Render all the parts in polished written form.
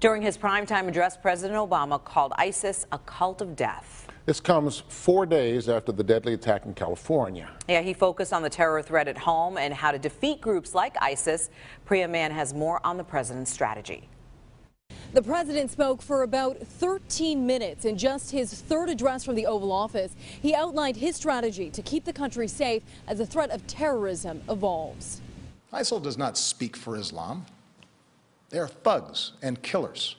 During his primetime address, President Obama called ISIS a cult of death. This comes 4 days after the deadly attack in California. Yeah, he focused on the terror threat at home and how to defeat groups like ISIS. Priya Mann has more on the president's strategy. The president spoke for about 13 minutes in just his third address from the Oval Office. He outlined his strategy to keep the country safe as the threat of terrorism evolves. ISIL does not speak for Islam. They are thugs and killers,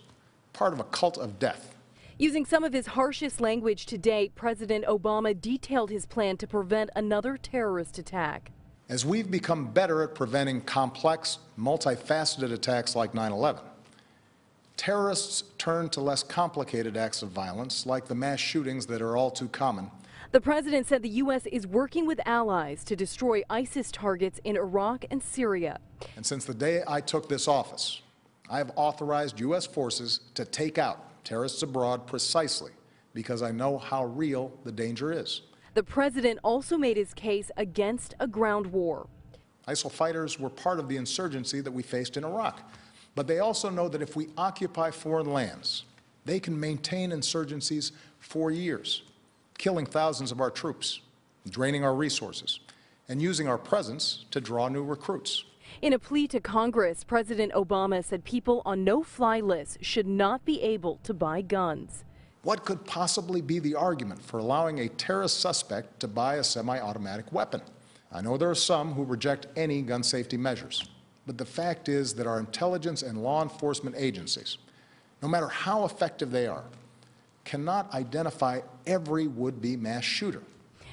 part of a cult of death. Using some of his harshest language to date, President Obama detailed his plan to prevent another terrorist attack. As we've become better at preventing complex, multifaceted attacks like 9/11, terrorists turn to less complicated acts of violence like the mass shootings that are all too common. The president said the U.S. is working with allies to destroy ISIS targets in Iraq and Syria. And since the day I took this office, I have authorized U.S. forces to take out terrorists abroad precisely because I know how real the danger is. The president also made his case against a ground war. ISIL fighters were part of the insurgency that we faced in Iraq, but they also know that if we occupy foreign lands, they can maintain insurgencies for years, killing thousands of our troops, draining our resources, and using our presence to draw new recruits. In a plea to Congress, President Obama said people on no-fly lists should not be able to buy guns. What could possibly be the argument for allowing a terrorist suspect to buy a semi-automatic weapon? I know there are some who reject any gun safety measures, but the fact is that our intelligence and law enforcement agencies, no matter how effective they are, cannot identify every would-be mass shooter.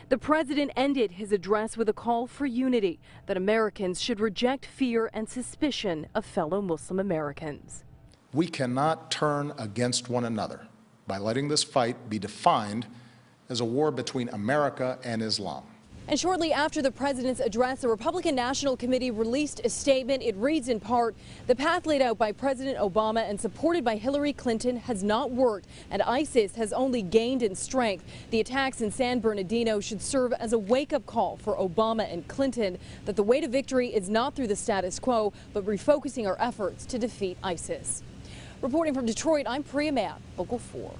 The president ended his address with a call for unity, that Americans should reject fear and suspicion of fellow Muslim Americans. We cannot turn against one another by letting this fight be defined as a war between America and Islam. And shortly after the president's address, the Republican National Committee released a statement. It reads in part, "The path laid out by President Obama and supported by Hillary Clinton has not worked, and ISIS has only gained in strength. The attacks in San Bernardino should serve as a wake-up call for Obama and Clinton that the way to victory is not through the status quo, but refocusing our efforts to defeat ISIS." Reporting from Detroit, I'm Priya Mann, Local 4.